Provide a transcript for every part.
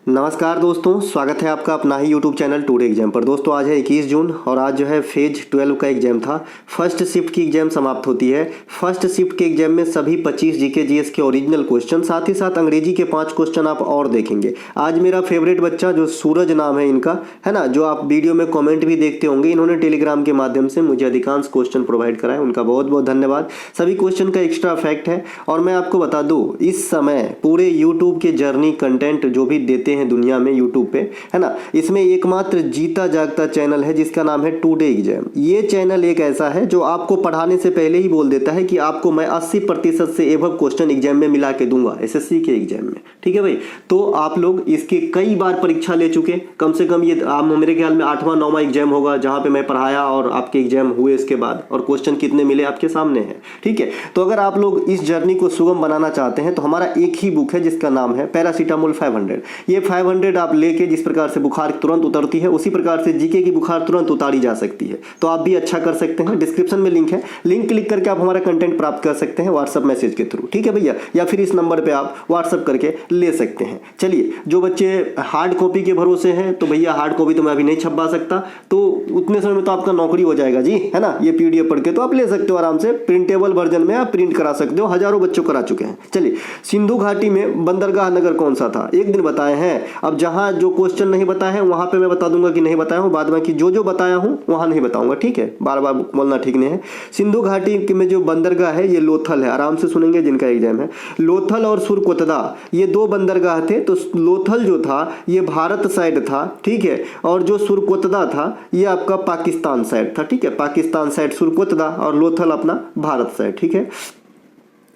नमस्कार दोस्तों, स्वागत है आपका अपना ही यूट्यूब चैनल टुडे एग्जाम पर। दोस्तों आज है 21 जून और आज जो है फेज 12 का एग्जाम था। फर्स्ट शिफ्ट की एग्जाम समाप्त होती है। फर्स्ट शिफ्ट के एग्जाम में सभी 25 जीके जीएस के ओरिजिनल क्वेश्चन, साथ ही साथ अंग्रेजी के 5 क्वेश्चन आप और देखेंगे। आज मेरा फेवरेट बच्चा जो सूरज नाम है इनका, है ना, जो आप वीडियो में कॉमेंट भी देखते होंगे, इन्होंने टेलीग्राम के माध्यम से मुझे अधिकांश क्वेश्चन प्रोवाइड कराए, उनका बहुत बहुत धन्यवाद। सभी क्वेश्चन का एक्स्ट्रा फैक्ट है। और मैं आपको बता दूँ, इस समय पूरे यूट्यूब के जर्नी कंटेंट जो भी देते हैं दुनिया में यूट्यूब पे, है ना, इसमें एकमात्र जीता जागता चैनल है जिसका नाम है टुडे एग्जाम। ये चैनल एक ऐसा है जो आपको पढ़ाने से पहले ही बोल देता है कि आपको मैं 80% से एबव क्वेश्चन एग्जाम में मिला के दूंगा, एसएससी के एग्जाम में। ठीक है भाई, तो आप लोग इसके कई बार परीक्षा ले चुके, कम से कम ये मेरे ख्याल में 8वां 9वां एग्जाम होगा जहां पे मैं पढ़ाया और आपके एग्जाम हुए इसके बाद, और क्वेश्चन कितने मिले आपके सामने है। ठीक है, तो अगर आप लोग इस जर्नी को सुगम बनाना चाहते हैं तो हमारा एक ही बुक है जिसका नाम है पैरासीटामोल 500। ये 500 आप लेके जिस प्रकार से बुखार तुरंत उतरती है, उसी प्रकार से जीके की बुखार तुरंत उतारी जा सकती है। तो आप भी अच्छा कर सकते हैं। डिस्क्रिप्शन में लिंक है, लिंक क्लिक करके आप हमारा कंटेंट प्राप्त कर सकते हैं व्हाट्सएप मैसेज के थ्रू। ठीक है भैया, या फिर इस नंबर पे आप व्हाट्सएप करके ले सकते हैं। चलिए, जो बच्चे हार्ड कॉपी के भरोसे हैं तो भैया हार्ड कॉपी तो मैं अभी नहीं छपवा सकता, तो उतने समय में तो आपका नौकरी हो जाएगा जी, है ना। ये पीडीएफ पढ़ के तो आप ले सकते हो आराम से, प्रिंटेबल वर्जन में आप प्रिंट करा सकते हो। हजारों बच्चों करा चुके हैं। चलिए, सिंधु घाटी में बंदरगाह नगर कौन सा था, एक दिन बताए हैं। अब जहां जो क्वेश्चन नहीं बताया है वहां पे मैं बता दूंगा कि नहीं बताया हूं, बाद में कि जो बताया हूं वहां नहीं बताऊंगा। ठीक है, बार बार बोलना ठीक नहीं है। सिंधु घाटी में जो बंदरगाह है ये लोथल है, आराम से सुनेंगे जिनका एग्जाम है। लोथल और सुरकोतदा ये 2 बंदरगाह थे। तो लोथल जो था ये भारत साइड था, ठीक है, और जो सुरकोतदा था ये आपका पाकिस्तान साइड था। ठीक है, पाकिस्तान साइड सुरकोतदा और लोथल अपना भारत साइड। ठीक है,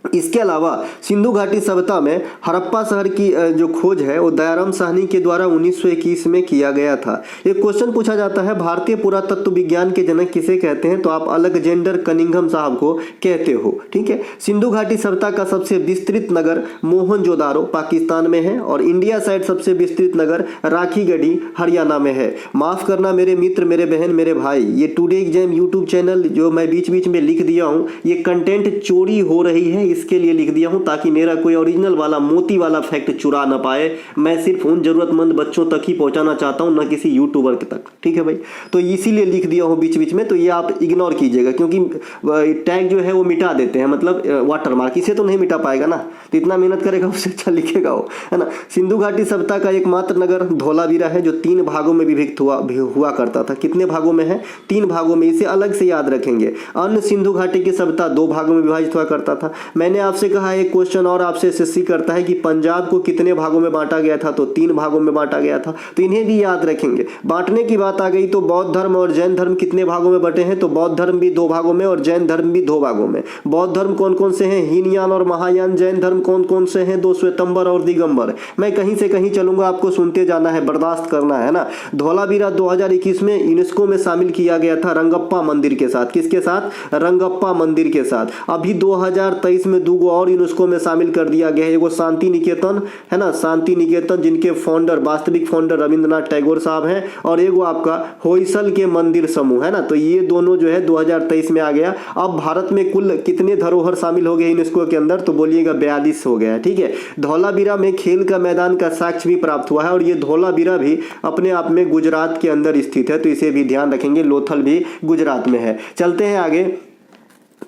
इसके अलावा सिंधु घाटी सभ्यता में हड़प्पा शहर की जो खोज है वो दयाराम साहनी के द्वारा 1921 में किया गया था। एक क्वेश्चन पूछा जाता है, भारतीय पुरातत्व विज्ञान के जनक किसे कहते हैं, तो आप अलेक्जेंडर कनिंघम साहब को कहते हो। ठीक है, सिंधु घाटी सभ्यता का सबसे विस्तृत नगर मोहनजोदारो पाकिस्तान में है, और इंडिया साइड सबसे विस्तृत नगर राखीगढ़ी हरियाणा में है। माफ करना मेरे मित्र, मेरे बहन, मेरे भाई, ये टुडे एग्जाम यूट्यूब चैनल जो मैं बीच बीच में लिख दिया हूँ, ये कंटेंट चोरी हो रही है, इसके लिए लिख दिया हूं ताकि मेरा कोई ओरिजिनल वाला मोती वाला फैक्ट चुरा ना पाए। मैं सिर्फ उन जरूरतमंद बच्चों तक ही पहुंचाना चाहता हूं, ना किसी यूट्यूबर तक। ठीक है भाई, तो इसीलिए लिख दिया हूं बीच बीच में, तो ये आप इग्नोर कीजिएगा, क्योंकि टैग जो है वो मिटा देते हैं, मतलब वाटर मार्क, इसे तो नहीं मिटा पाएगा ना, तो इतना मेहनत करेगा उससे अच्छा लिखेगा वो, है ना। सिंधु घाटी सभ्यता का एकमात्र नगर धौलावीरा है जो 3 भागों में विभक्त हुआ करता था। कितने भागों में है, 3 भागों में, इसे अलग से याद रखेंगे। अन्य सिंधु घाटी की सभ्यता 2 भागों में विभाजित हुआ करता था। मैंने आपसे कहा एक क्वेश्चन और आपसे एसएससी करता है कि पंजाब को कितने भागों में बांटा गया था, तो 3 भागों में बांटा गया था, तो इन्हें भी याद रखेंगे। बांटने की बात आ गई तो बौद्ध धर्म और जैन धर्म कितने भागों में बटे हैं, तो बौद्ध धर्म भी 2 भागों में और जैन धर्म भी 2 भागों में। बौद्ध धर्म कौन कौन से हैं, हीनयान और महायान। जैन धर्म कौन कौन से हैं, 2 श्वेतंबर और दिगंबर। मैं कहीं से कहीं चलूंगा, आपको सुनते जाना है, बर्दाश्त करना है ना। धौलावीरा 2021 में यूनेस्को में शामिल किया गया था रंगप्पा मंदिर के साथ। किसके साथ, रंगप्पा मंदिर के साथ। अभी 2023 में 2 और यूनेस्को में शामिल कर दिया गया है। एगो शांति निकेतन है ना, शांति निकेतन जिनके फाउंडर, वास्तविक फाउंडर रविंद्रनाथ टैगोर साहब हैं, और एगो आपका होयसल के मंदिर समूह है ना। तो ये दोनों जो है 2023 में आ गया। अब भारत में कुल कितने धरोहर शामिल हो गए यूनेस्को के अंदर, तो बोलिएगा 42 हो गया। ठीक है, धौलावीरा में खेल का मैदान का साक्ष्य भी प्राप्त हुआ है, और ये धौलावीरा भी अपने आप में गुजरात के अंदर स्थित है, तो इसे भी ध्यान रखेंगे। लोथल भी गुजरात में है। चलते हैं आगे।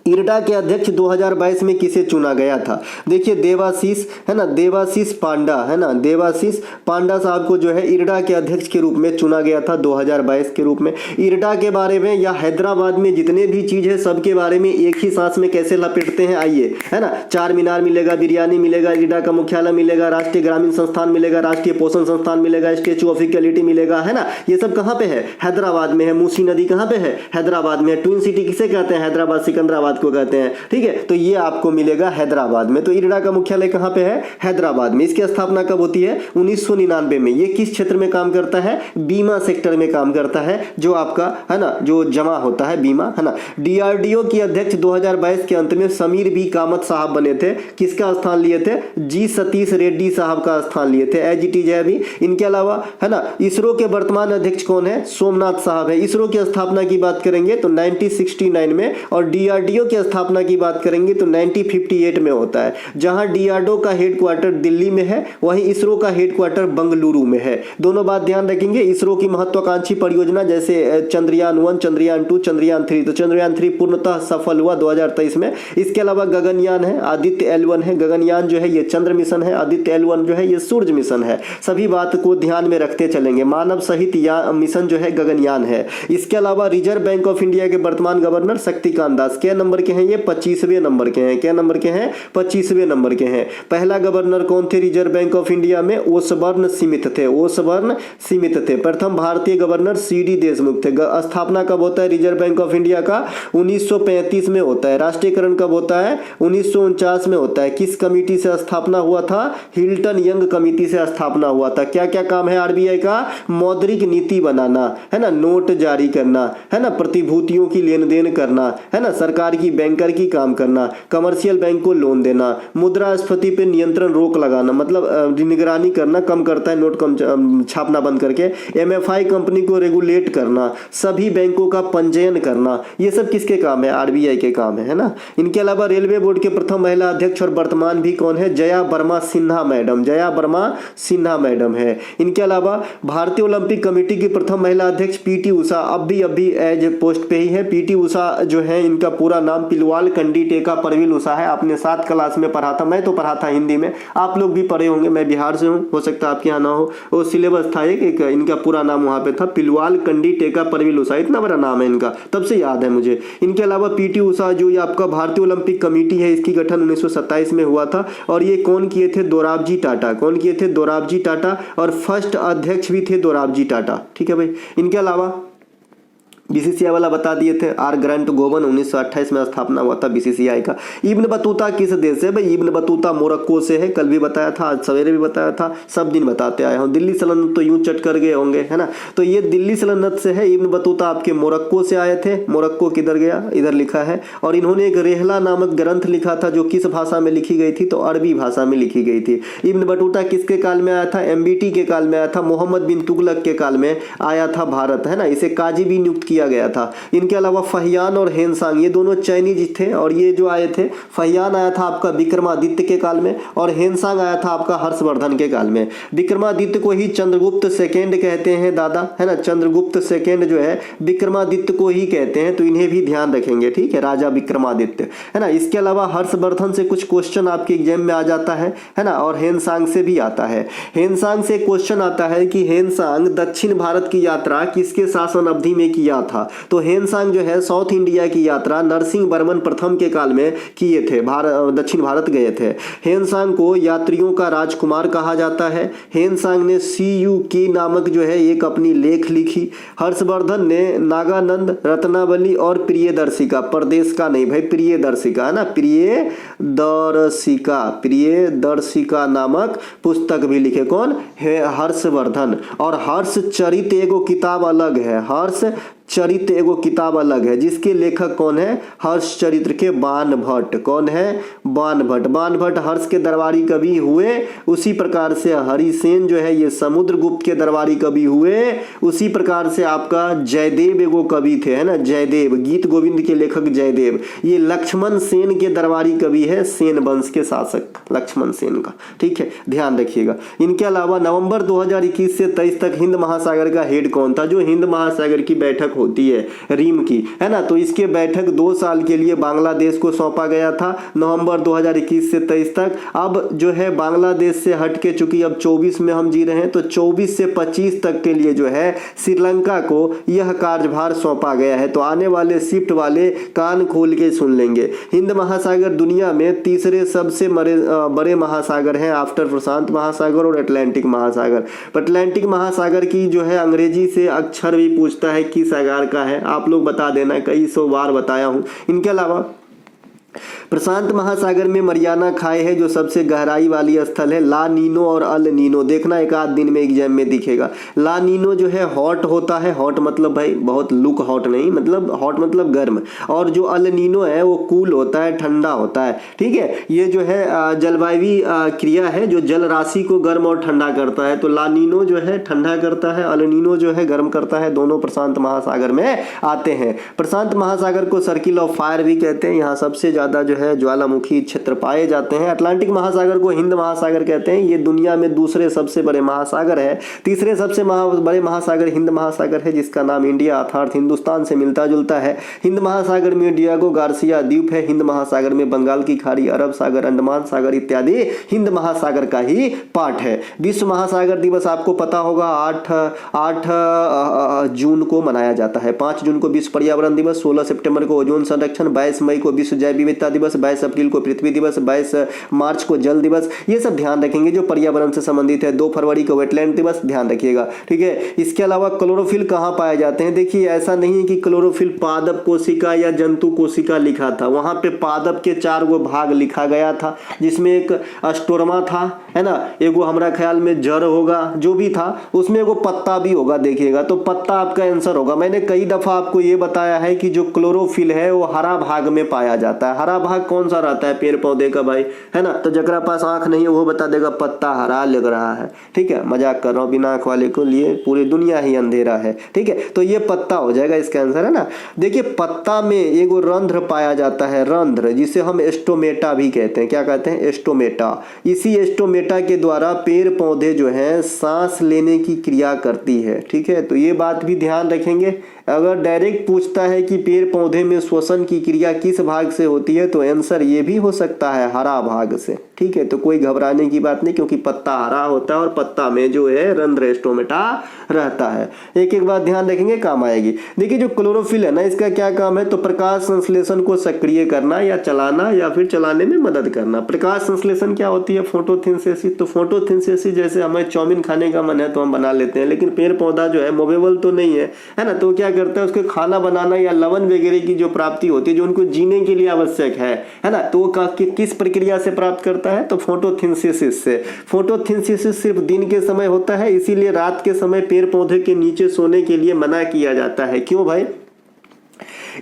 इरडा के अध्यक्ष 2022 में किसे चुना गया था, देखिए देवाशीष, है ना, देवाशीष पांडा, है ना, देवाशीष पांडा साहब को जो है इरडा के अध्यक्ष के रूप में चुना गया था 2022 के रूप में। इरडा के बारे में या हैदराबाद में जितने भी चीज है सबके बारे में एक ही सांस में कैसे लपेटते हैं, आइए, है ना। 4 मीनार मिलेगा, बिरयानी मिलेगा, इरडा का मुख्यालय मिलेगा, राष्ट्रीय ग्रामीण संस्थान मिलेगा, राष्ट्रीय पोषण संस्थान मिलेगा, स्टेच्यू ऑफ इक्वालिटी मिलेगा, है ना। ये सब कहाँ पे है, हैदराबाद में है। मूसी नदी कहाँ पे है, हैदराबाद में। ट्विन सिटी किसे कहते हैं, हैदराबाद सिकंदराबाद को कहते हैं। ठीक है, तो ये आपको मिलेगा हैदराबाद में। तो इरडा का मुख्यालय कहां पे है, हैदराबाद में। इसकी स्थापना कब होती है, 1999 में। ये किस क्षेत्र में काम करता है, बीमा सेक्टर में काम करता है, जो आपका है ना, जो जमा होता है बीमा, है ना। डीआरडीओ की अध्यक्ष 2022 के अंत में समीर बी कामत साहब बने थे। किसका स्थान लिए थे, जी सतीश रेड्डी साहब का स्थान लिए थे, एज इट इज है अभी। इनके अलावा है ना, इसरो के वर्तमान अध्यक्ष कौन है, सोमनाथ साहब है। इसरो की स्थापना की बात करेंगे तो 1969 में, और डीआरडीओ डीआरडीओ की स्थापना की बात करेंगे तो 1958 में होता है। जहां डीआरडीओ का हेडक्वार्टर दिल्ली में है, वहीं इसरो का हेडक्वार्टर बंगलुरु में है। दोनों बात ध्यान रखेंगे। इसरो की महत्वाकांक्षी परियोजना जैसे चंद्रयान 1, चंद्रयान 2, चंद्रयान 3, तो चंद्रयान 3 पूर्णतः सफल हुआ 2023 में। इसके अलावा गगनयान है, आदित्य L1 है। गगनयान जो है ये चंद्र मिशन है, आदित्य L1 जो है ये सूर्य मिशन है। सभी बात को ध्यान में रखते चलेंगे। मानव सहित मिशन जो है गगनयान है। इसके अलावा रिजर्व बैंक ऑफ इंडिया के वर्तमान गवर्नर शक्तिकांत दास क्या नंबर के हैं? ये 25वें नंबर के हैं। क्या नंबर के हैं? 25वें नंबर के हैं। पहला गवर्नर कौन थे रिजर्व बैंक ऑफ इंडिया में? ओसबर्न स्मिथ थे। ओसबर्न स्मिथ थे। प्रथम भारतीय गवर्नर CD देशमुख थे। स्थापना कब होता है रिजर्व बैंक ऑफ इंडिया का? 1935 में होता है। राष्ट्रीयकरण कब होता है? 1949 में होता है। किस कमेटी से स्थापना हुआ था? हिल्टन यंग कमेटी से स्थापना हुआ था। क्या क्या काम है आरबीआई का? मौद्रिक नीति बनाना, है ना, नोट जारी करना, है ना, प्रतिभूतियों की लेन देन करना, है ना, सरकार की बैंकर की काम करना, कमर्शियल बैंक को लोन देना, मुद्रास्फीति पे नियंत्रण रोक लगाना, मतलब निगरानी करना, कम करता है नोट कम छापना बंद करके, MFI कंपनी को रेगुलेट करना, सभी बैंकों का पंजीयन करना, ये सब किसके काम है? आरबीआई के काम है ना। इनके अलावा रेलवे बोर्ड के प्रथम महिला अध्यक्ष और वर्तमान भी कौन है? जया वर्मा सिन्हा मैडम। जया वर्मा सिन्हा मैडम है। इनके अलावा भारतीय ओलंपिक कमेटी की प्रथम महिला अध्यक्ष PT उषा अब भी एज पोस्ट पे ही है। PT उषा जो है इनका पूरा नाम पिलवाल कंडीटेका परवीन उषा है। आपने 7 क्लास में पढ़ा था, मैं तो पढ़ा था हिंदी में, आप लोग भी पढ़े होंगे। मैं बिहार से हूँ, हो सकता है आपके यहाँ ना हो। वो सिलेबस था एक इनका पूरा नाम वहाँ पे था, पिलवाल कंडीटेका परवीन उषा। इतना बड़ा नाम है इनका, तब से याद है मुझे। इनके अलावा PT उषा जो ये आपका भारतीय ओलंपिक कमेटी है, इसकी गठन 1927 में हुआ था। और ये कौन किए थे? दोराबजी टाटा। कौन किए थे? दोराबजी टाटा। और फर्स्ट अध्यक्ष भी थे दोराबजी टाटा। ठीक है भाई। इनके अलावा बीसीसीआई वाला बता दिए थे, आर ग्रांट गोवन 1928 में स्थापना हुआ था बीसीसीआई का। इब्न बतूता किस देश से? भाई इब्न बतूता मोरक्को से है। कल भी बताया था, आज सवेरे भी बताया था, सब दिन बताते आया हूँ। दिल्ली सल्तनत तो यूं चट कर गए होंगे, है ना। तो ये दिल्ली सल्तनत से है। इब्न बतूता आपके मोरक्को से आए थे। मोरक्को किधर गया? इधर लिखा है। और इन्होंने एक रेहला नामक ग्रंथ लिखा था, जो किस भाषा में लिखी गई थी? तो अरबी भाषा में लिखी गई थी। इब्न बतूता किसके काल में आया था? MBT के काल में आया था। मोहम्मद बिन तुगलक के काल में आया था भारत, है ना। इसे काजी भी नियुक्त किया गया था। इनके अलावा फहियान और हेनसांग ये दोनों चाइनीज थे। और ये जो आए थे, फहियान आया था आपका विक्रमादित्य के काल में, और हेनसांग आया था आपका हर्षवर्धन के काल में। विक्रमादित्य को ही चंद्रगुप्त सेकेंड कहते हैं दादा, है ना। चंद्रगुप्त सेकेंड जो है विक्रमादित्य को ही कहते हैं, तो इन्हें भी ध्यान रखेंगे, ठीक है। राजा विक्रमादित्य, है ना। इसके अलावा हर्षवर्धन से कुछ क्वेश्चन आपके एग्जाम में आ जाता है ना। और हेनसांग से भी आता है। हेनसांग से क्वेश्चन आता है कि हेनसांग दक्षिण भारत की यात्रा किसके शासन अवधि में किया था? तो हेनसांग जो है साउथ इंडिया की यात्रा नरसिंह वर्मन प्रथम के काल में किए थे। दक्षिण भारत गए थे। हेनसांग को यात्रियों का राजकुमार कहा जाता है। हेनसांग ने CUK नामक जो है एक अपनी लेख लिखी। हर्षवर्धन ने नागानंद, रत्नावली और प्रियदर्शिका, प्रदेश का नहीं भाई, प्रियदर्शिका, है ना, प्रियदर्शिका नामक पुस्तक भी लिखे। कौन? हर्षवर्धन। और हर्षचरित एगो किताब अलग है। हर्षचरित एगो किताब अलग है, जिसके लेखक कौन है? हर्षचरित्र के बाण भट्ट। कौन है? बाण भट्ट। बाण भट्ट हर्ष के दरबारी कवि हुए। उसी प्रकार से हरिसेन जो है ये समुद्रगुप्त के दरबारी कवि हुए। उसी प्रकार से आपका जयदेव एगो कवि थे, है ना, जयदेव, गीत गोविंद के लेखक जयदेव। ये लक्ष्मण सेन के दरबारी कवि है, सेन वंश के शासक लक्ष्मण सेन का, ठीक है, ध्यान रखिएगा। इनके अलावा नवंबर 2021 से 23 तक हिंद महासागर का हेड कौन था? जो हिंद महासागर की बैठक होती है रीम की, है ना, तो इसके बैठक 2 साल के लिए बांग्लादेश को सौंपा गया था, नवंबर 2021 से 23 तक। अब जो है बांग्लादेश से हटके, चूंकि अब 24 में हम जी रहे हैं, तो 24 से 25 तक के लिए जो है श्रीलंका को यह कार्यभार सौंपा गया है। तो आने वाले शिफ्ट वाले कान खोल के सुन लेंगे। हिंद महासागर दुनिया में तीसरे सबसे बड़े महासागर हैं, आफ्टर प्रशांत महासागर और अटलांटिक महासागर। अटलांटिक महासागर की जो है अंग्रेजी से अक्षर भी पूछता है किस आकार का है, आप लोग बता देना, कई 100 बार बताया हूं। इनके अलावा प्रशांत महासागर में मरियाना खाई है जो सबसे गहराई वाली स्थल है। ला नीनो और अल नीनो देखना एक आध दिन में एग्जाम में दिखेगा। ला नीनो जो है हॉट होता है, हॉट मतलब भाई बहुत लुक हॉट नहीं, मतलब हॉट मतलब गर्म, और जो अल नीनो है वो कूल होता है, ठंडा होता है। ठीक है, ये जो है जलवायु क्रिया है जो जल राशि को गर्म और ठंडा करता है। तो ला नीनो जो है ठंडा करता है, अल नीनो जो है गर्म करता है, दोनों प्रशांत महासागर में आते हैं। प्रशांत महासागर को सर्किल ऑफ फायर भी कहते हैं, यहाँ सबसे ज्यादा जो है ज्वालामुखी क्षेत्र पाए जाते हैं। अटलांटिक महासागर को हिंद महासागर कहते हैं, ये दुनिया में दूसरे सबसे बड़े महासागर है। तीसरे सबसे बड़े महासागर हिंद महासागर है जिसका नाम इंडिया अर्थात हिंदुस्तान से मिलता जुलता है। हिंद महासागर में डियागो गार्सिया द्वीप है। हिंद महासागर में बंगाल की खाड़ी, अरब सागर, अंडमान सागर इत्यादि हिंद महासागर का ही पार्ट है। विश्व महासागर दिवस आपको पता होगा 8 जून को मनाया जाता है। 5 जून को विश्व पर्यावरण दिवस, 16 सितंबर को ओजोन संरक्षण, 22 मई को विश्व जैव विविधता दिवस, 22 अप्रैल को पृथ्वी दिवस, 22 मार्च को जल दिवस। ये सब ध्यान रखेंगे जो पर्यावरण से संबंधित है। 2 फरवरी को वेटलैंड दिवस, ध्यान रखिएगा। ठीक है, इसके अलावा क्लोरोफिल कहाँ पाए जाते हैं? देखिए ऐसा नहीं है कि क्लोरोफिल पादप कोशिका या जंतु कोशिका लिखा था, वहां पे पादप के 4 गो भाग लिखा गया था, जिसमें एक स्टोरमा था, है ना, एगो हमारा ख्याल में जड़ होगा, जो भी था उसमें एगो पत्ता भी होगा, देखिएगा तो पत्ता आपका आंसर होगा। मैंने कई दफा आपको ये बताया है कि जो क्लोरोफिल है वो हरा भाग में पाया जाता है। हरा भाग कौन सा रहता है? पेड़ पौधे का भाई, है ना। तो जकरा पास आंख नहीं है वो बता देगा पत्ता हरा लग रहा है। ठीक है, मजाक कर रहा हूँ, बिना आंख वाले को लिए पूरी दुनिया ही अंधेरा है। ठीक है, तो ये पत्ता हो जाएगा इसका आंसर, है ना। देखिए पत्ता में एगो रंध्र पाया जाता है, रंध्र, जिसे हम एस्टोमेटा भी कहते हैं। क्या कहते हैं? एस्टोमेटा। इसी एस्टोमेटा के द्वारा पेड़ पौधे जो है सांस लेने की क्रिया करती है। ठीक है, तो ये बात भी ध्यान रखेंगे। अगर डायरेक्ट पूछता है कि पेड़ पौधे में श्वसन की क्रिया किस भाग से होती है, तो आंसर ये भी हो सकता है हरा भाग से। ठीक है, तो कोई घबराने की बात नहीं, क्योंकि पत्ता हरा होता है और पत्ता में जो है रंध्र एस्टोमेटा रहता है। एक एक बात ध्यान रखेंगे, काम आएगी। देखिए जो क्लोरोफिल है ना, इसका क्या काम है? तो प्रकाश संश्लेषण को सक्रिय करना या चलाना या फिर चलाने में मदद करना। प्रकाश संश्लेषण क्या होती है? फोटोसिंथेसिस। तो फोटोसिंथेसिस जैसे हमें चाउमीन खाने का मन है तो हम बना लेते हैं, लेकिन पेड़ पौधा जो है मूवेबल तो नहीं है, है ना। तो क्या करता है? उसके खाना बनाना या लवण वगैरह की जो प्राप्ति होती है जो उनको जीने के लिए आवश्यक है ना, तो वो किस प्रक्रिया से प्राप्त करता है? तो फोटोसिंथेसिस से। फोटोसिंथेसिस सिर्फ दिन के समय होता है, इसीलिए रात के समय पेड़ पौधे के नीचे सोने के लिए मना किया जाता है। क्यों भाई?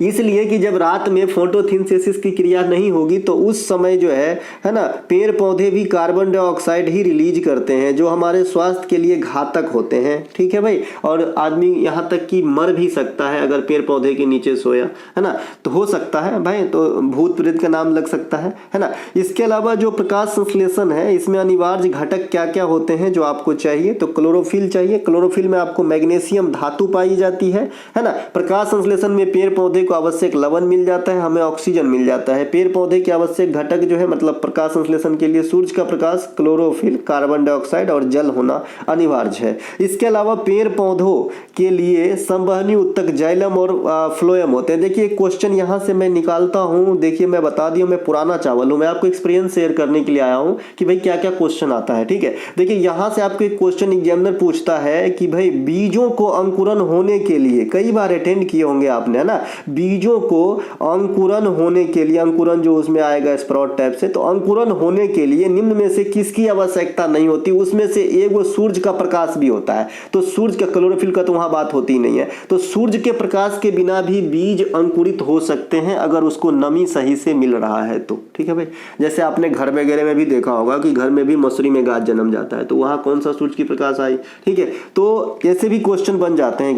इसलिए कि जब रात में फोटोसिंथेसिस की क्रिया नहीं होगी तो उस समय जो है ना, पेड़ पौधे भी कार्बन डाइऑक्साइड ही रिलीज करते हैं जो हमारे स्वास्थ्य के लिए घातक होते हैं। ठीक है भाई, और आदमी यहाँ तक कि मर भी सकता है अगर पेड़ पौधे के नीचे सोया, है ना। तो हो सकता है भाई, तो भूत प्रेत का नाम लग सकता है ना। इसके अलावा जो प्रकाश संश्लेषण है इसमें अनिवार्य घटक क्या क्या होते हैं जो आपको चाहिए? तो क्लोरोफिल चाहिए। क्लोरोफिल में आपको मैग्नीशियम धातु पाई जाती है ना। प्रकाश संश्लेषण में पेड़ पौधे को आवश्यक लवण मिल जाता है, हमें ऑक्सीजन मिल जाता है। पेड़ पौधे के आवश्यक घटक जो है मतलब प्रकाश संश्लेषण के लिए सूर्य का प्रकाश, क्लोरोफिल, कार्बन डाइऑक्साइड और जल होना अनिवार्य है। इसके अलावा पेड़ पौधों के लिए संवहनी उत्तक जाइलम और फ्लोएम होते हैं। देखिए क्वेश्चन यहाँ से मैं निकालता हूँ, देखिए मैं बता दिया मैं पुराना चावल हूँ, मैं आपको एक्सपीरियंस शेयर करने के लिए आया हूँ कि भाई क्या क्या क्वेश्चन आता है। ठीक है, देखिए यहाँ से आपको एक क्वेश्चन एग्जामिनर पूछता है कि भाई बीजों को अंकुरन होने के लिए, कई बार अटेंड किए होंगे आपने, है ना। बीजों को अंकुरन होने के लिए, अंकुरन जो उसमें आएगा स्प्राउट टाइप से, तो अंकुरन होने के लिए निम्न में से किसकी आवश्यकता नहीं होती? उसमें से एक वो सूर्य का प्रकाश भी होता है। तो सूर्य का, क्लोरोफिल का तो वहां बात होती नहीं है। तो सूर्य के प्रकाश के बिना भी बीज अंकुरित हो सकते हैं अगर उसको नमी सही से मिल रहा है तो। ठीक है भाई, जैसे आपने घर वगैरह में भी देखा होगा कि घर में भी मसूरी में गाज जन्म जाता है, तो वहां कौन सा सूर्य की प्रकाश आई? ठीक है, तो ऐसे भी क्वेश्चन बन जाते हैं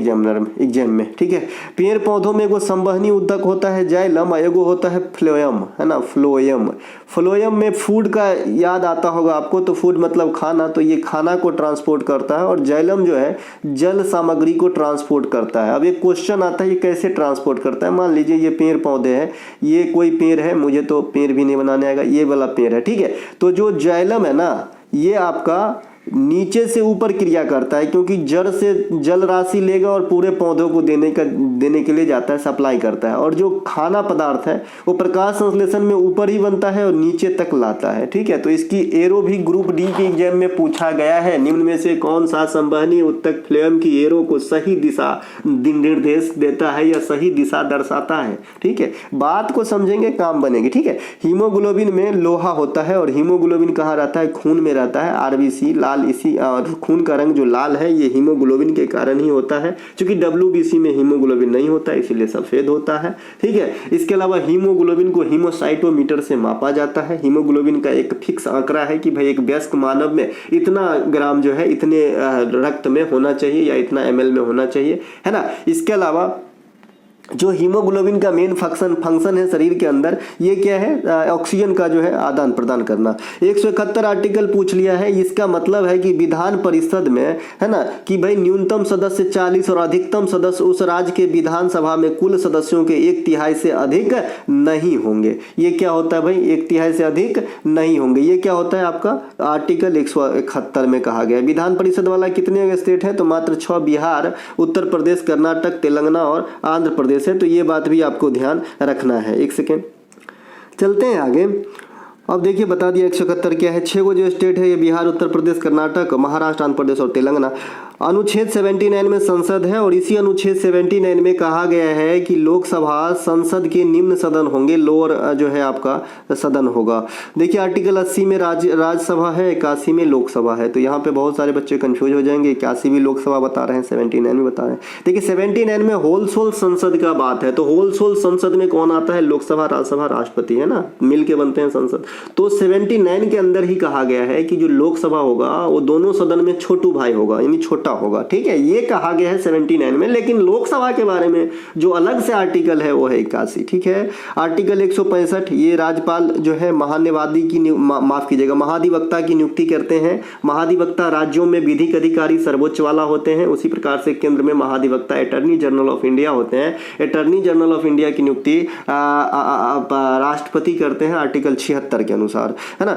एग्जाम में। ठीक है, पेड़ पौधों में एगो संवहनी उत्तक होता है जाइलम, एगो होता है फ्लोएम, है ना, फ्लोएम। फ्लोएम में फूड का याद आता होगा आपको, तो फूड मतलब खाना, तो ये खाना को ट्रांसपोर्ट करता है, और जाइलम जो है जल सामग्री को ट्रांसपोर्ट करता है। अब एक क्वेश्चन आता है ये कैसे ट्रांसपोर्ट करता है? मान लीजिए ये पेड़ पौधे हैं, ये कोई पेड़ है, मुझे तो पेड़ भी नहीं बनाने आएगा, ये वाला पेड़ है। ठीक है, तो जो जाइलम है ना, ये आपका नीचे से ऊपर क्रिया करता है, क्योंकि जड़ से जल राशि लेगा और पूरे पौधों को देने के लिए जाता है, सप्लाई करता है। और जो खाना पदार्थ है वो प्रकाश संश्लेषण में ऊपर ही बनता है और नीचे तक लाता है। ठीक है, तो इसकी एरो भी ग्रुप डी के एग्जाम में पूछा गया है। निम्न में से कौन सा संवहनी उत्तक फ्लेम की एरो को सही दिशा निर्देश देता है या सही दिशा दर्शाता है। ठीक है, बात को समझेंगे, काम बनेगी। ठीक है, हीमोग्लोबिन में लोहा होता है और हीमोग्लोबिन कहाँ रहता है? खून में रहता है। आरबीसी लाल, इसी खून का रंग जो लाल है ये हीमोग्लोबिन के कारण ही होता है। क्योंकि डब्ल्यूबीसी में हीमोग्लोबिन नहीं होता इसीलिए सफेद होता है। ठीक है, इसके अलावा हीमोग्लोबिन को हीमोसाइटोमीटर से मापा जाता है। हीमोग्लोबिन का एक फिक्स आंकड़ा है कि भाई एक वयस्क मानव में इतना ग्राम जो है इतने रक्त में होना चाहिए या इतना ml में होना चाहिए, है ना। इसके अलावा जो हीमोग्लोबिन का मेन फंक्शन है शरीर के अंदर, ये क्या है? ऑक्सीजन का जो है आदान प्रदान करना। 171 आर्टिकल पूछ लिया है। इसका मतलब है कि विधान परिषद में, है ना, कि भाई न्यूनतम सदस्य 40 और अधिकतम सदस्य उस राज्य के विधानसभा में कुल सदस्यों के 1/3 से अधिक नहीं होंगे। ये क्या होता है भाई? 1/3 से अधिक नहीं होंगे। ये क्या होता है आपका? आर्टिकल 171 में कहा गया है। विधान परिषद वाला कितने स्टेट है? तो मात्र 6, बिहार, उत्तर प्रदेश, कर्नाटक, तेलंगाना और आंध्र प्रदेश है। तो ये बात भी आपको ध्यान रखना है। एक सेकेंड, चलते हैं आगे। अब देखिए, बता दिया 171 क्या है। 6 जो स्टेट है ये बिहार, उत्तर प्रदेश, कर्नाटक, महाराष्ट्र, आंध्र प्रदेश और तेलंगाना। अनुच्छेद 79 में संसद है और इसी अनुच्छेद 79 में कहा गया है कि लोकसभा संसद के निम्न सदन होंगे, लोअर जो है आपका सदन होगा। देखिए आर्टिकल 80 में राज्यसभा है, 81 में लोकसभा है। तो यहाँ पे बहुत सारे बच्चे कंफ्यूज हो जाएंगे, 81 भी लोकसभा बता रहे हैं, 79 में बता रहे हैं। देखिए 79 में होल संसद का बात है, तो होल संसद में कौन आता है? लोकसभा, राज्यसभा, राष्ट्रपति, है ना, मिल के बनते हैं संसद। तो 79 के अंदर ही कहा गया है कि जो लोकसभा होगा वो दोनों सदन में छोटू भाई होगा, यानी छोटा होगा। ठीक है, ये कहा गया है 79 में। लेकिन लोकसभा के बारे में जो अलग से आर्टिकल है वो है 81। ठीक है, आर्टिकल 165, ये राज्यपाल जो है महान्यायवादी की माफ कीजिएगा महाधिवक्ता की नियुक्ति करते हैं। महाधिवक्ता राज्यों में विधिक अधिकारी सर्वोच्च वाला होते हैं। उसी प्रकार से केंद्र में महाधिवक्ता अटॉर्नी जनरल ऑफ इंडिया होते हैं। अटॉर्नी जनरल ऑफ इंडिया की नियुक्ति राष्ट्रपति करते हैं आर्टिकल 76 के अनुसार, है ना।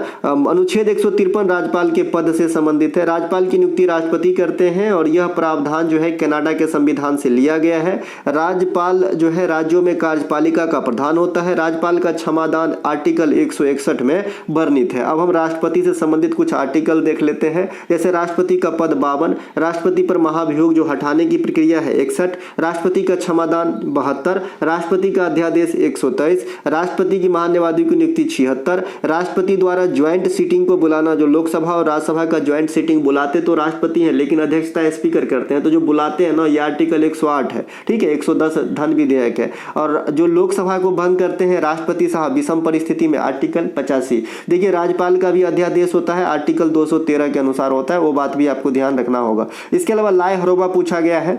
अनुच्छेद 153 राज्यपाल के पद से संबंधित है। राज्यपाल की नियुक्ति राष्ट्रपति करते हैं और यह प्रावधान जो है कनाडा के संविधान से लिया गया है। राज्यपाल जो है राज्यों में कार्यपालिका का प्रधान होता है। राज्यपाल का क्षमादान आर्टिकल 161 में वर्णित है। अब हम राष्ट्रपति से संबंधित कुछ आर्टिकल देख लेते हैं। जैसे राष्ट्रपति का पद 52, राष्ट्रपति पर महाभियोग जो हटाने की प्रक्रिया है 61, राष्ट्रपति का क्षमादान 72, राष्ट्रपति का अध्यादेश 123, राष्ट्रपति की महान्यायवादी की नियुक्ति 76, राष्ट्रपति द्वारा ज्वाइंट सीटिंग को बुलाना, जो लोकसभा और राज्यसभा का ज्वाइंट सीटिंग बुलाते तो राष्ट्रपति है लेकिन अध्यक्षता स्पीकर करते हैं, तो जो बुलाते हैं ना ये आर्टिकल 108 है। ठीक है, 110 धन विधेयक है। और जो लोकसभा को भंग करते हैं राष्ट्रपति साहब विषम परिस्थिति में आर्टिकल 85। देखिए राज्यपाल का भी अध्यादेश होता है, आर्टिकल 213 के अनुसार होता है, वो बात भी आपको ध्यान रखना होगा। इसके अलावा लाए हरोबा पूछा गया है।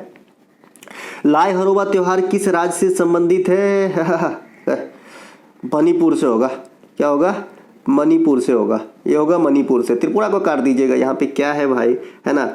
लाए हरोबा त्योहार किस राज्य से संबंधित है? मणिपुर से होगा। क्या होगा? मणिपुर से होगा। ये होगा मणिपुर से। त्रिपुरा को काट दीजिएगा, यहाँ पे क्या है भाई, है ना।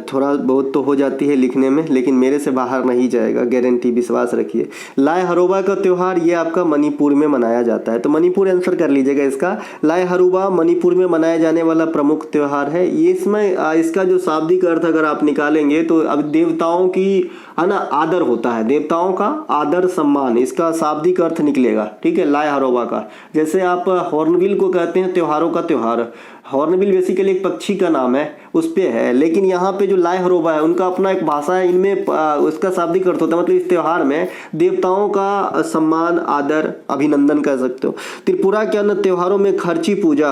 थोड़ा बहुत तो हो जाती है लिखने में, लेकिन मेरे से बाहर नहीं जाएगा, गारंटी, विश्वास रखिए। लाए हरोबा का त्योहार ये आपका मणिपुर में मनाया जाता है, तो मणिपुर आंसर कर लीजिएगा इसका। लाए हरोबा मणिपुर में मनाया जाने वाला प्रमुख त्योहार है। ये इसमें इसका जो शाब्दिक अर्थ अगर आप निकालेंगे तो अब देवताओं की, है ना, आदर होता है, देवताओं का आदर सम्मान, इसका शाब्दिक अर्थ निकलेगा। ठीक है, लाए हरोबा का। जैसे आप हॉर्नबिल को कहते हैं त्योहारों का त्योहार। हॉर्नबिल बेसिकली एक पक्षी का नाम है, उस पे है, लेकिन यहाँ पे जो लाए हरोबा है उनका अपना एक भाषा है, इनमें उसका शाब्दिक अर्थ होता है, मतलब इस त्योहार में देवताओं का सम्मान, आदर, अभिनंदन कह सकते हो। त्रिपुरा के अन्य त्योहारों में खर्ची पूजा,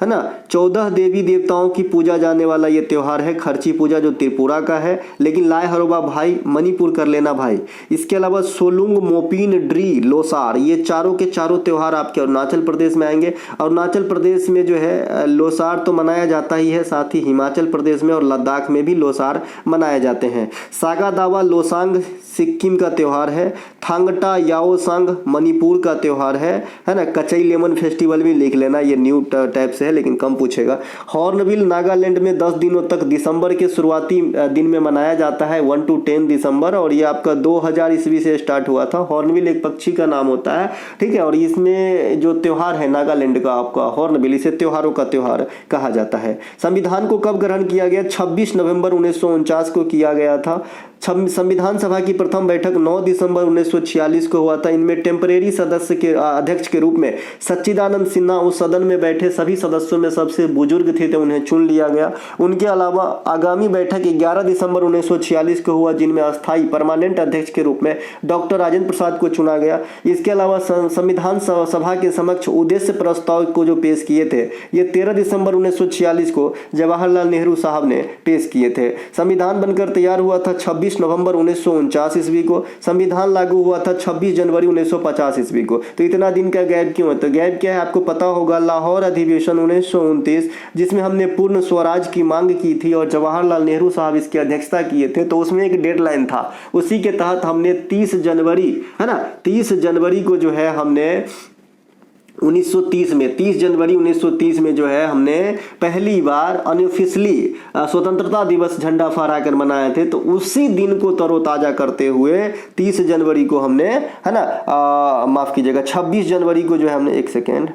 है ना, 14 देवी देवताओं की पूजा जाने वाला ये त्योहार है खर्ची पूजा, जो त्रिपुरा का है। लेकिन लाए हरोबा भाई मणिपुर कर लेना भाई। इसके अलावा सोलुंग, मोपिन, ड्री, लोसार, ये चारों के चारों त्योहार आपके अरुणाचल प्रदेश में आएंगे। अरुणाचल प्रदेश में जो है लोसार तो मनाया जाता ही है, साथ ही हिमाचल प्रदेश में और लद्दाख में भी लोसार मनाए जाते हैं। सागा दावा लोसांग सिक्किम का त्योहार है। थांगटा याओसांग मणिपुर का त्योहार है ना। कचई लेमन फेस्टिवल भी लिख लेना, ये न्यू टाइप से है लेकिन कम पूछेगा। हॉर्नबिल नागालैंड में 10 दिनों तक दिसंबर के शुरुआती दिन में मनाया जाता है, 1 to 10 दिसंबर दिसंबर, और ये आपका 2000 ईस्वी से स्टार्ट हुआ था। हॉर्नबिल एक पक्षी का नाम होता है, ठीक है। और इसमें जो त्यौहार है नागालैंड का आपका हॉर्नबिल, इसे त्योहारों का त्योहार कहा जाता है। संविधान को कब ग्रहण किया गया? 26 नवंबर 1949 को किया गया था। संविधान सभा की प्रथम बैठक 9 दिसंबर 1946 को हुआ था। इनमें टेम्परेरी सदस्य के अध्यक्ष के रूप में सच्चिदानंद सिन्हा उस सदन में बैठे सभी सदस्यों में सबसे बुजुर्ग थे, तो उन्हें चुन लिया गया। उनके अलावा आगामी बैठक 11 दिसंबर 1946 को हुआ, जिनमें अस्थायी परमानेंट अध्यक्ष के रूप में डॉक्टर राजेंद्र प्रसाद को चुना गया। इसके अलावा संविधान सभा के समक्ष उद्देश्य प्रस्ताव को जो पेश किए थे, ये 13 दिसंबर 1946 को जवाहरलाल नेहरू साहब ने पेश किए थे। संविधान बनकर तैयार हुआ था 26 नवंबर 1949 ईस्वी को। संविधान लागू हुआ था 26 जनवरी 1950 ईस्वी को। तो इतना दिन का गैप क्यों है? तो गैप क्या है आपको पता होगा, लाहौर अधिवेशन 1929, जिसमें हमने पूर्ण स्वराज की मांग की थी और जवाहरलाल नेहरू साहब इसकी अध्यक्षता किए थे। तो उसमें एक डेडलाइन था, उसी के तहत हमने 30 जनवरी, है ना, 30 जनवरी को जो है हमने 1930 में 30 जनवरी 1930 में जो है हमने पहली बार अनऑफिशियली स्वतंत्रता दिवस झंडा फहराकर मनाए थे। तो उसी दिन को तरोताजा करते हुए 30 जनवरी को हमने, है ना, माफ कीजिएगा, 26 जनवरी को जो है हमने, एक सेकेंड,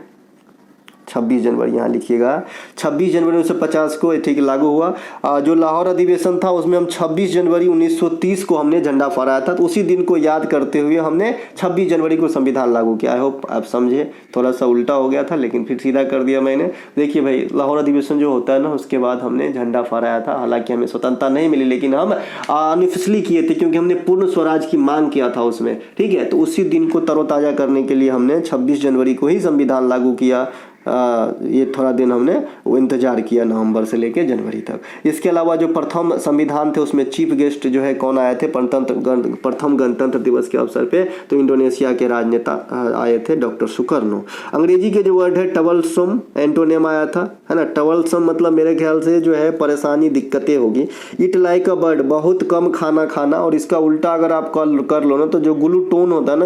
26 जनवरी यहाँ लिखिएगा, 26 जनवरी 1950 को ठीक लागू हुआ। जो लाहौर अधिवेशन था उसमें हम 26 जनवरी 1930 को हमने झंडा फहराया था। तो उसी दिन को याद करते हुए हमने 26 जनवरी को संविधान लागू किया। आई होप आप समझे, थोड़ा सा उल्टा हो गया था लेकिन फिर सीधा कर दिया मैंने। देखिए भाई, लाहौर अधिवेशन जो होता है ना, उसके बाद हमने झंडा फहराया था। हालांकि हमें स्वतंत्रता नहीं मिली, लेकिन हम अनऑफिशियली किए थे क्योंकि हमने पूर्ण स्वराज की मांग किया था उसमें, ठीक है। तो उसी दिन को तरोताजा करने के लिए हमने 26 जनवरी को ही संविधान लागू किया। ये थोड़ा दिन हमने वो इंतजार किया, नवंबर से लेकर जनवरी तक। इसके अलावा जो प्रथम संविधान थे उसमें चीफ गेस्ट जो है कौन आए थे प्रथम गणतंत्र दिवस के अवसर पे? तो इंडोनेशिया के राजनेता आए थे, डॉक्टर सुकर्नो। अंग्रेजी के जो वर्ड है टवलसम एंटोनियम आया था, है ना। टवलसम मतलब मेरे ख्याल से जो है परेशानी, दिक्कतें होगी। इट लाइक अ बर्ड, बहुत कम खाना खाना। और इसका उल्टा अगर आप कर लो ना, तो जो ग्लूटोन होता है ना,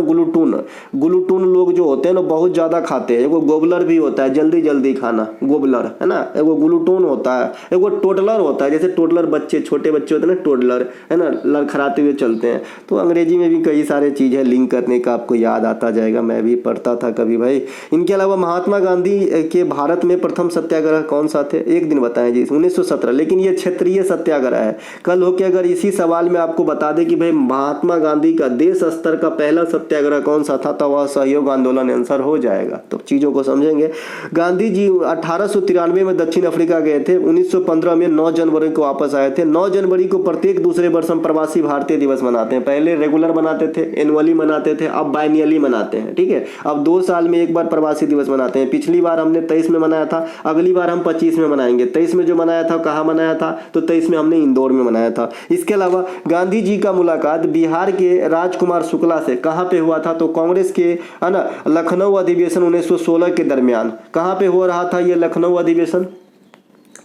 ग्लूटोन लोग जो होते हैं ना बहुत ज्यादा खाते हैं। वो गोबलर भी होता है, जल्दी जल्दी खाना, गोबलर, है ना। एगो ग्लूटोन होता है, एगो टोडलर होता है। जैसे टोडलर बच्चे, छोटे बच्चे होते हैं ना, टोडलर, है ना, लड़खड़ाते हुए चलते हैं। तो अंग्रेजी में भी कई सारे चीज है, लिंक करने का आपको याद आता जाएगा, मैं भी पढ़ता था कभी भाई। इनके अलावा महात्मा गांधी के भारत में प्रथम सत्याग्रह कौन सा थे? एक दिन बताएं जी, 1917। लेकिन ये क्षेत्रीय सत्याग्रह है। कल हो के अगर इसी सवाल में आपको बता दे कि भाई महात्मा गांधी का देश स्तर का पहला सत्याग्रह कौन सा था, तो वह सहयोग आंदोलन आंसर हो जाएगा। तो चीजों को समझेंगे। गांधी जी 1893 में दक्षिण अफ्रीका गए थे। 1915 में 9 जनवरी को वापस आए थे। 9 जनवरी को प्रत्येक दूसरे वर्ष हम प्रवासी भारतीय दिवस मनाते हैं। पहले रेगुलर मनाते थे, एनुअली मनाते थे, अब बाइनियली मनाते हैं, ठीक है। अब 2 साल में एक बार प्रवासी दिवस मनाते हैं। पिछली बार हमने 23 में मनाया था, अगली बार हम 25 में मनाएंगे। 23 में जो मनाया था कहाँ मनाया था? तो 23 में हमने इंदौर में मनाया था। इसके अलावा गांधी जी का मुलाकात बिहार के राजकुमार शुक्ला से कहाँ पे हुआ था? तो कांग्रेस के, है ना, लखनऊ अधिवेशन 1916 के दरमियान। कहाँ पे हो रहा था ये लखनऊ अधिवेशन?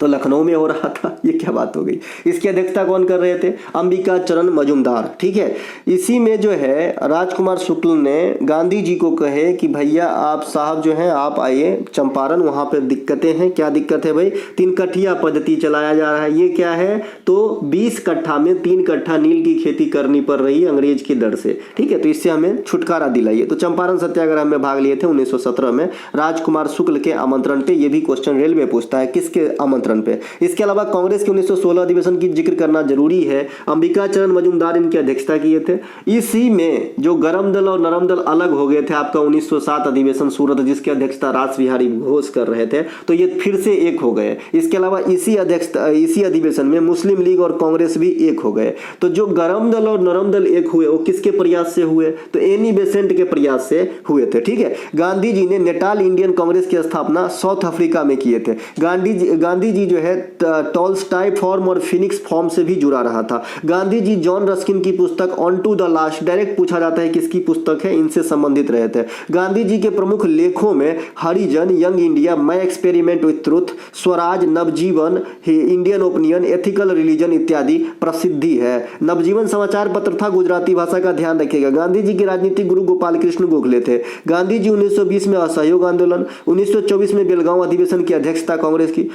तो लखनऊ में हो रहा था। ये क्या बात हो गई? इसकी अध्यक्षता कौन कर रहे थे? अंबिका चरण मजूमदार, ठीक है। इसी में जो है राजकुमार शुक्ल ने गांधी जी को कहे कि भैया आप साहब जो हैं आप आइए चंपारण, वहां पे दिक्कतें हैं। क्या दिक्कत है भाई? 3 कट्ठिया पद्धति चलाया जा रहा है। ये क्या है? तो 20 कट्ठा में 3 कट्ठा नील की खेती करनी पड़ रही है अंग्रेज की दर से, ठीक है। तो इससे हमें छुटकारा दिलाइए। तो चंपारण सत्याग्रह में भाग लिए थे 1917 में राजकुमार शुक्ल के आमंत्रण पे। ये भी क्वेश्चन रेलवे पूछता है, किसके आमंत्रण पे। इसके अलावा कांग्रेस के 1916 अधिवेशन की जिक्र करना जरूरी है। अंबिका चरण मजूमदार इनकी अध्यक्षता किए थे। इसी में जो गरम दल और नरम दल अलग हो गए थे आपका 1907 अधिवेशन सूरत, जिसकी अध्यक्षता रास बिहारी घोष कर रहे थे, तो ये फिर से एक हो गए। इसके अलावा इसी अधिवेशन में मुस्लिम लीग और कांग्रेस भी एक हो गए। तो जो गरम दल और नरम दल एक हुए वो किसके प्रयास से हुए? तो एनी बेसेंट के प्रयास से हुए थे, ठीक है। गांधी जी ने नेटाल इंडियन कांग्रेस की स्थापना साउथ अफ्रीका में किए थे। गांधी जी जो है टॉल्स्टॉय फॉर्म और फिनिक्स फॉर्म से भी जुड़ा रहा था। गांधी जी जॉन रस्किन की पुस्तक unto the last, direct पूछा जाता है किसकी पुस्तक है, इनसे संबंधित रहे थे। गांधी जी के प्रमुख लेखों में Harijan, Young India, My Experiment with Truth, Swaraj, Navajivan, Indian Opinion, Ethical Religion इत्यादि प्रसिद्धि है। नवजीवन समाचार पत्र था, गुजराती भाषा का ध्यान रखिएगा। गांधी जी के राजनीतिक गुरु गोपाल कृष्ण गोखले थे। गांधी जी 1920 में असहयोग आंदोलन, 1924 में बेलगांव अधिवेशन की अध्यक्षता कांग्रेस की,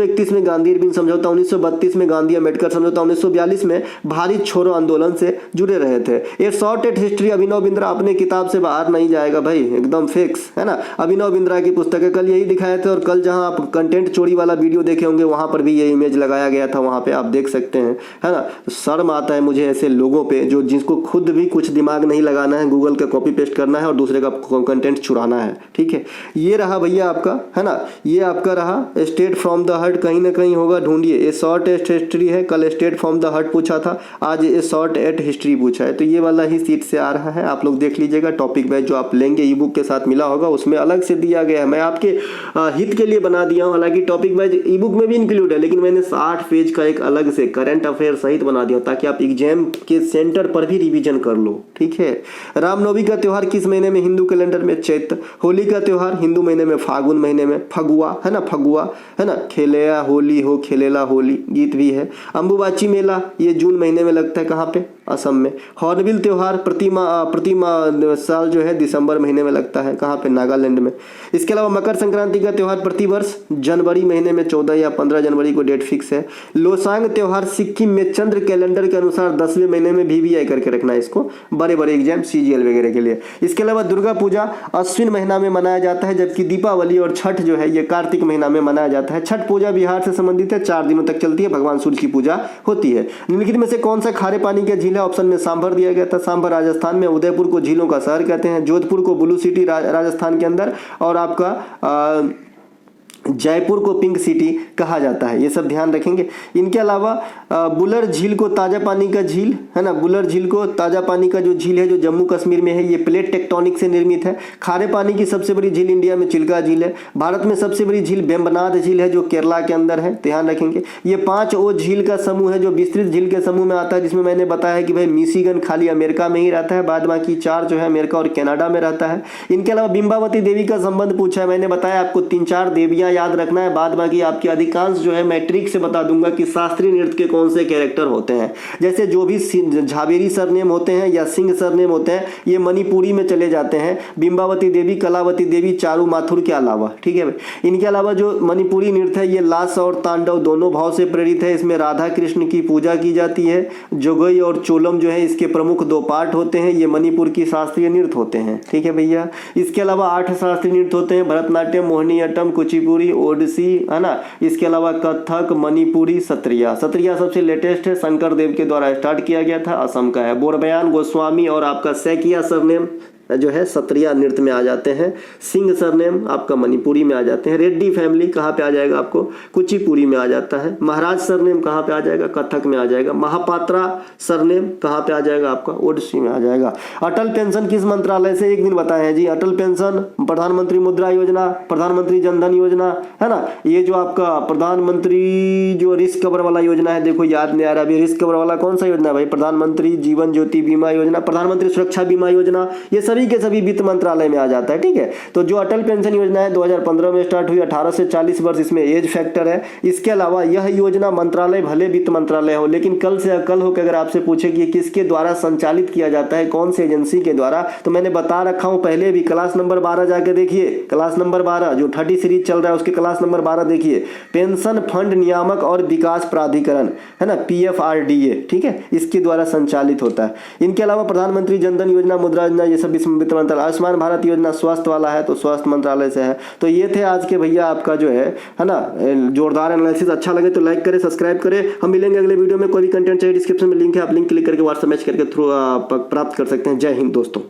1931 में गांधी अरविंद समझौता, 1932 में गांधी अम्बेडकर समझौता, 1942 में भारत छोड़ो आंदोलन से जुड़े रहे थे। ये short at history Abhinav Bindra अपने किताब से बाहर नहीं जाएगा भाई, एकदम फिक्स है ना। अभिनव बिंद्रा की पुस्तक है, कल यही दिखाए थे, और कल जहां आप कंटेंट चोरी वाला वीडियो देखे होंगे वहां पर भी ये इमेज लगाया गया था, वहां पे आप देख सकते हैं, है ना। तो शर्म आता है मुझे ऐसे लोगों पे जो जिसको खुद भी कुछ दिमाग नहीं लगाना है, गूगल का कॉपी पेस्ट करना है और दूसरे का कंटेंट चुराना है, ठीक है। ये रहा भैया आपका, है ना, ये आपका रहा स्टेट फ्रॉम द हार्ट, कहीं ना कहीं होगा, ढूंढिए। ये शॉर्ट एट हिस्ट्री है, कल स्टेट फ्रॉम द हार्ट पूछा था, आज ये शॉर्ट एट हिस्ट्री पूछा है, तो ये वाला ही सीट से आ रहा है। आप लोग देख लीजिएगा, टॉपिक वाइज जो आप लेंगे ई बुक के साथ मिला होगा उसमें अलग से दिया गया है, मैं आपके हित के लिए बना दिया हूँ। हालांकि टॉपिक वाइज ई बुक में भी इंक्लूड है, लेकिन मैंने 60 पेज का एक अलग से करंट अफेयर सहित बना दिया ताकि आप एग्जाम के सेंटर पर भी रिवीजन कर लो, ठीक है। रामनवमी का त्योहार किस महीने में हिंदू कैलेंडर में? चैत्र। होली का त्योहार हिंदू महीने में फागुन महीने में, फगुआ है ना, फगुआ है ना, खेलेया होली हो खेलेला होली गीत भी है। अंबुबाची मेला ये जून महीने में लगता है, कहाँ पे? असम में। हॉर्नबिल त्योहार प्रतिमा साल जो है दिसंबर महीने में लगता है, कहाँ पे? नागालैंड में। इसके अलावा मकर संक्रांति का त्योहार प्रतिवर्ष जनवरी महीने में 14 या 15 जनवरी को डेट फिक्स है। लोसांग त्योहार सिक्किम में चंद्र कैलेंडर के अनुसार 10वें महीने में VVI करके रखना है इसको, बड़े बड़े एग्जाम CGL वगैरह के लिए। इसके अलावा दुर्गा पूजा अश्विन महीना में मनाया जाता है, जबकि दीपावली और छठ जो है ये कार्तिक महीना में मनाया जाता है। छठ पूजा बिहार से संबंधित है, 4 दिनों तक चलती है, भगवान सूर्य की पूजा होती है। निम्नलिखित में से कौन सा खारे पानी का झील है? ऑप्शन में सांभर दिया गया था, सांभर राजस्थान में। उदयपुर को झीलों का शहर कहते हैं, जोधपुर को ब्लू सिटी राजस्थान के अंदर, और आपका जयपुर को पिंक सिटी कहा जाता है, ये सब ध्यान रखेंगे। इनके अलावा बुलर झील को ताज़ा पानी का झील है ना, बुलर झील को ताज़ा पानी का जो झील है जो जम्मू कश्मीर में है, ये प्लेट टेक्टोनिक से निर्मित है। खारे पानी की सबसे बड़ी झील इंडिया में चिल्का झील है। भारत में सबसे बड़ी झील वेम्बनाड झील है जो केरला के अंदर है, ध्यान रखेंगे। ये 5 वो झील का समूह है जो विस्तृत झील के समूह में आता है, जिसमें मैंने बताया कि भाई मिशिगन खाली अमेरिका में ही रहता है, बाद बाकी 4 जो है अमेरिका और कनाडा में रहता है। इनके अलावा बिंबावती देवी का संबंध पूछा है, मैंने बताया आपको 3-4 देवियां याद रखना है, बाद बाकी आपके अधिकांश जो है मैं ट्रिक से बता दूंगा कि शास्त्रीय नृत्य के कौन से कैरेक्टर होते हैं। जैसे जो भी झावेरी सरनेम होते हैं या सिंह सरनेम होते हैं ये मणिपुरी में चले जाते हैं, बिंबावती देवी, कलावती देवी, चारू माथुर के अलावा, ठीक है। इनके अलावा जो मणिपुरी नृत्य है ये लास और तांडव दोनों भाव से प्रेरित है, इसमें राधा कृष्ण की पूजा की जाती है। जोगई और चोलम जो है इसके प्रमुख 2 पार्ट होते हैं, ये मणिपुर की शास्त्रीय नृत्य होते हैं, ठीक है भैया। इसके अलावा 8 शास्त्रीय नृत्य होते हैं, भरतनाट्यम, मोहिनीअट्टम, कुचिपुड़ी, ओडिसी, है ना। इसके अलावा कथक, मणिपुरी, सत्रिया। सत्रिया सबसे लेटेस्ट है, शंकर देव के द्वारा स्टार्ट किया गया था, असम का है। बोरबयान, गोस्वामी और आपका सैकिया सरनेम जो है सत्रिया नृत्य में आ जाते हैं। सिंह सरनेम आपका मणिपुरी में आ जाते हैं। रेड्डी फैमिली कहाँ पे आ जाएगा आपको? कुचिपुड़ी में आ जाता है। महाराज सरनेम कहाँ पे आ जाएगा? कथक में आ जाएगा। महापात्रा सरनेम कहाँ पे आ जाएगा आपका? ओडिसी में आ जाएगा। अटल पेंशन किस मंत्रालय से? एक दिन बताए हैं जी। अटल पेंशन प्रधानमंत्री मुद्रा योजना, प्रधानमंत्री जनधन योजना, है ना। ये जो आपका प्रधानमंत्री जो रिस्क कवर वाला योजना है, देखो याद नहीं आ रहा अभी, रिस्क कवर वाला कौन सा योजना है भाई? प्रधानमंत्री जीवन ज्योति बीमा योजना, प्रधानमंत्री सुरक्षा बीमा योजना, ये सभी के सभी वित्त मंत्रालय में आ जाता है, ठीक है। तो जो अटल पेंशन योजना है 2015 में स्टार्ट हुई, 18 से 40 वर्ष इसमें एज फैक्टर है। इसके अलावा यह योजना मंत्रालय भले वित्त मंत्रालय हो, लेकिन कल से अकल हो कि अगर आपसे पूछे कि किसके द्वारा संचालित किया जाता है, कौन से एजेंसी के द्वारा, तो मैंने बता रखा हूं पहले भी। क्लास नंबर 12 जाके देखिए, क्लास नंबर 12 जो 30 सीरीज चल रहा है उसके क्लास नंबर 12 देखिए। पेंशन फंड नियामक और विकास प्राधिकरण, है ना, PFRDA, ठीक है, इसके द्वारा संचालित होता है। इनके अलावा प्रधानमंत्री जनधन योजना, मुद्रा योजना, ये सब वित्त मंत्रालय। आयुष्मान भारत योजना स्वास्थ्य वाला है तो स्वास्थ्य मंत्रालय से है। तो ये थे आज के भैया आपका जो है ना जोरदार एनालिसिस। अच्छा लगे तो लाइक करें, सब्सक्राइब करें। हम मिलेंगे अगले वीडियो में। कोई भी कंटेंट चाहिए डिस्क्रिप्शन में लिंक है, आप लिंक क्लिक करके व्हाट्सएप मैच करके थ्रू प्राप्त कर सकते हैं। जय हिंद दोस्तों।